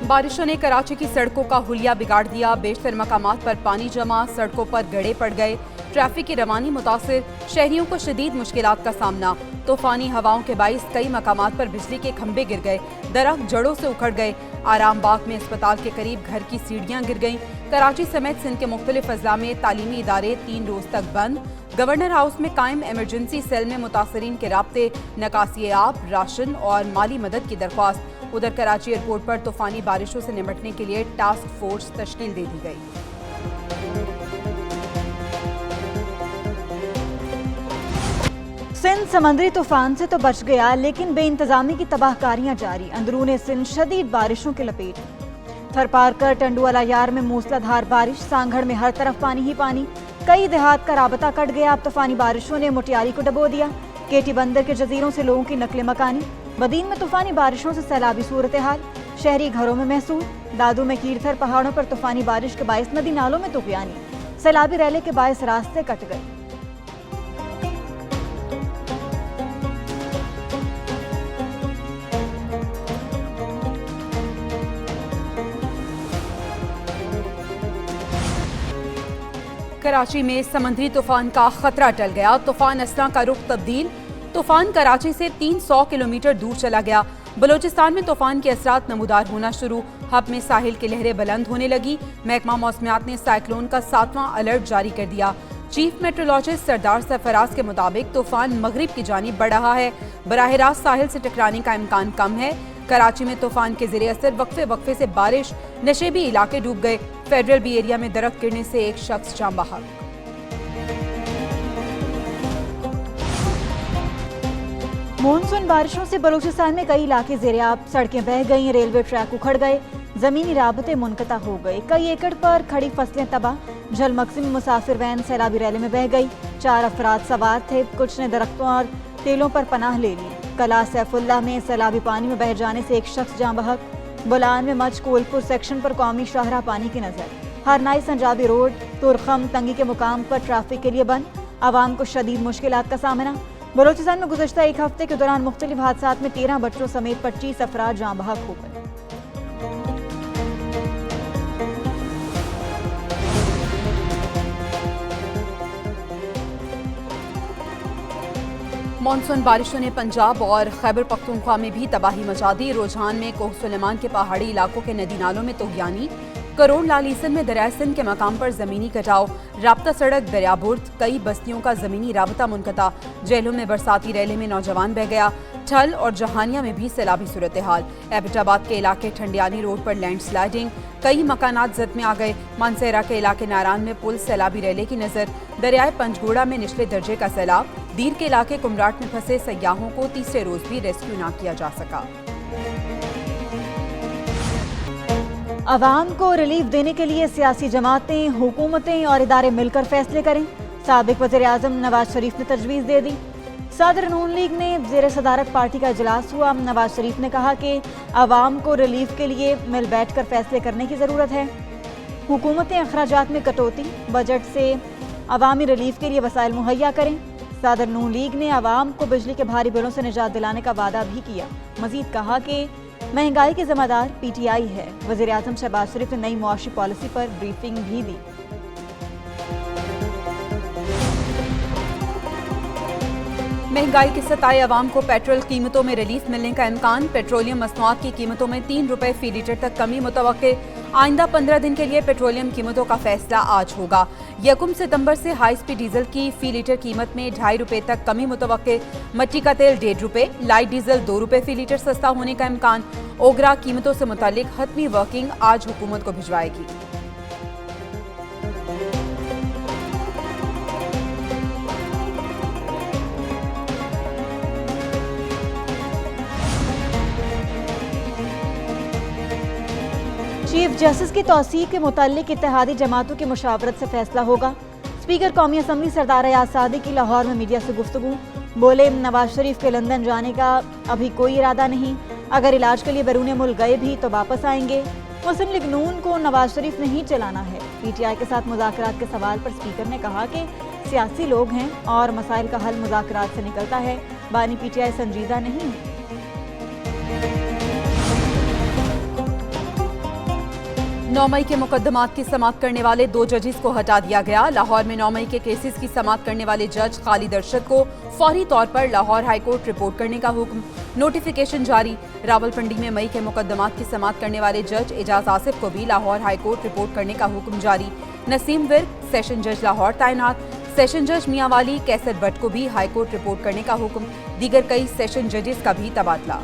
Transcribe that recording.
बारिशों ने कराची की सड़कों का हुलिया बिगाड़ दिया। बेशतर मकामात पर पानी जमा, सड़कों पर गड्ढे पड़ गए, ट्रैफिक की रवानी मुतासिर, शहरियों को शदीद मुश्किलात का सामना। तूफानी हवाओं के बाइस कई मकामात पर बिजली के खंभे गिर गए, दरख्त जड़ों से उखड़ गए। आराम बाग में अस्पताल के करीब घर की सीढ़ियां गिर गईं। कराची समेत सिंध के मुख्तलिफ अजला में तालीमी इदारे 3 रोज तक बंद। गवर्नर हाउस में कायम इमरजेंसी सेल में मुतासरीन के राब्ते, नकासी आब, राशन और माली मदद की दरख्वास्त। उधर कराची एयरपोर्ट पर तूफानी बारिशों से निपटने के लिए टास्क फोर्स तश्कील दे दी गई। सिंध समंदरी तूफान से तो बच गया, लेकिन बेइंतजामी की तबाहकारियां जारी। अंदरूने सिंध शदीद बारिशों के लपेट। थरपारकर टंडुवाला यार में मूसलाधार बारिश, सांगड़ में हर तरफ पानी ही पानी। कई देहात का राबता कट गया। अब तूफानी बारिशों ने मुटियारी को डबो दिया। केटी बंदर के जजीरों से लोगों की नकले मकानी। बदीन में तूफानी बारिशों से सैलाबी सूरत हाल, शहरी घरों में महसूस। दादू में कीरथर पहाड़ों पर तूफानी बारिश के बायस नदी नालों में तुगयानी, सैलाबी रैले के बायस रास्ते कट गए। कराची में समंदरी तूफान का खतरा टल गया। तूफान असना का रुख तब्दील। तूफान कराची से 300 किलोमीटर दूर चला गया। बलोचिस्तान में तूफान के असरात नमूदार होना शुरू। हब में साहिल की लहरें बुलंद होने लगी। महकमा मौसमियात ने साइक्लोन का 7वां अलर्ट जारी कर दिया। चीफ मेट्रोलॉजिस्ट सरदार सरफराज के मुताबिक तूफान मगरिब की जानिब बढ़ रहा है। बराह रास्त साहिल से टकराने का इम्कान कम है। कराची में तूफान के ज़ेरे असर वक्फे वक्फे से बारिश, नशेबी इलाके डूब गए। फेडरल बी एरिया में दरख्त गिरने से एक शख्स जान बहक। मानसून बारिशों से बलूचिस्तान में कई इलाके ज़ेरे-आब, सड़कें बह गईं, रेलवे ट्रैक उखड़ गए, जमीनी राबते मुनक़ता हो गए। कई एकड़ पर खड़ी फसलें तबाह। झलमक्सी में मुसाफिर वैन सैलाबी रैले में बह गई। 4 अफराद सवार थे, कुछ ने दरख्तों और तेलों पर पनाह ले ली। कला सैफुल्लाह में सैलाबी पानी में बह जाने से एक शख्स जान बहक। बुलान में मच कोलपुर सेक्शन पर कौमी शाहरा पानी की नजर। हरनाई संजाबी रोड तुरखम तंगी के मुकाम पर ट्रैफिक के लिए बंद। आवाम को शदीद मुश्किलात का सामना। बलोचिस्तान में गुज़श्ता एक हफ्ते के दौरान मुख्तलिफ हादसात में 13 बच्चों समेत 25 अफराद जान बहक हो गए। मानसून बारिशों ने पंजाब और खैबर पख्तूनख्वा में भी तबाही मचा दी। रुझान में कोह सुलेमान के पहाड़ी इलाकों के नदी नालों में तुगयानी। करोड़ लालीसन में दरिया सिंध के मकाम पर जमीनी कटाव। राब्ता सड़क दरियाबुर्द, कई बस्तियों का जमीनी राबता मुनक़ता। जेलों में बरसाती रैले में नौजवान बह गया। ठल और जहानिया में भी सैलाबी सूरत हाल। एबटाबाद के इलाके ठंडियानी रोड पर लैंडस्लाइडिंग, कई मकानात जद में आ गए। मानसेरा के इलाके नारान में पुल सैलाबी रैले की नजर। दरियाए पंचगोड़ा में निचले दर्जे का सैलाब। दीर के इलाके कुमराट में फंसे सयाहों को तीसरे रोज भी रेस्क्यू न किया जा सका। अवाम को रिलीफ देने के लिए सियासी जमातें, हुकूमतें और इदारे मिलकर फैसले करें। साबिक वज़ीर आज़म नवाज शरीफ ने तजवीज़ दे दी। सदर नून लीग ने ज़ेर सदारत पार्टी का इजलास हुआ। नवाज शरीफ ने कहा कि अवाम को रिलीफ के लिए मिल बैठ कर फैसले करने की ज़रूरत है। हुकूमतें अखराजात में कटौती, बजट से अवामी रिलीफ के लिए वसाइल मुहैया करें। सदर नून लीग ने अवाम को बिजली के भारी बिलों से निजात दिलाने का वादा भी किया। मजीद कहा कि महंगाई के जिम्मेदार PTI है। वज़ीर आज़म शहबाज शरीफ ने नई मुआशी पॉलिसी पर ब्रीफिंग भी दी। महंगाई के सताए अवाम को पेट्रोल कीमतों में रिलीफ मिलने का इम्कान। पेट्रोलियम मसनूआत की कीमतों में 3 रुपए फी लीटर तक कमी मुतवक्के। आइंदा 15 दिन के लिए पेट्रोलियम कीमतों का फैसला आज होगा। 1 सितंबर से हाई स्पीड डीजल की फी लीटर कीमत में 2.5 रुपए तक कमी मुतवक्के। मट्टी का तेल 1.5 रुपए, लाइट डीजल 2 रुपए फी लीटर सस्ता होने का इम्कान। ओगरा कीमतों से मुतालिक हतमी वर्किंग आज हुकूमत को भिजवाएगी। चीफ जस्टिस की तौसीक के मुताल्लिक इत्तेहादी जमातों की मुशावरत से फैसला होगा। स्पीकर कौमी असम्बली सरदार अयाज सादिक की लाहौर में मीडिया से गुफ्तगू। बोले, नवाज शरीफ के लंदन जाने का अभी कोई इरादा नहीं। अगर इलाज के लिए बैरून मुल्क गए भी तो वापस आएंगे। मुस्लिम लीग नून को नवाज शरीफ नहीं चलाना है। PTI के साथ मुज़ाकरात के सवाल पर स्पीकर ने कहा कि सियासी लोग हैं और मसाइल का हल मुज़ाकरात से निकलता है। बानी PTI संजीदा नहीं है। 9 मई के मुकदमात की समाप्त करने वाले 2 जजेस को हटा दिया गया। लाहौर में 9 मई के केसेस की समाप्त करने वाले जज खालिद अरशद को फौरी तौर पर लाहौर हाईकोर्ट रिपोर्ट करने का हुक्म। नोटिफिकेशन जारी। रावलपिंडी में मई के मुकदमात की समाप्त करने वाले जज एजाज आसिफ को भी लाहौर हाईकोर्ट रिपोर्ट करने का हुक्म जारी। नसीम विर्क सेशन जज लाहौर तैनात। सेशन जज मियांवाली कैसर भट्ट को भी हाईकोर्ट रिपोर्ट करने का हुक्म। दीगर कई सेशन जजेस का भी तबादला।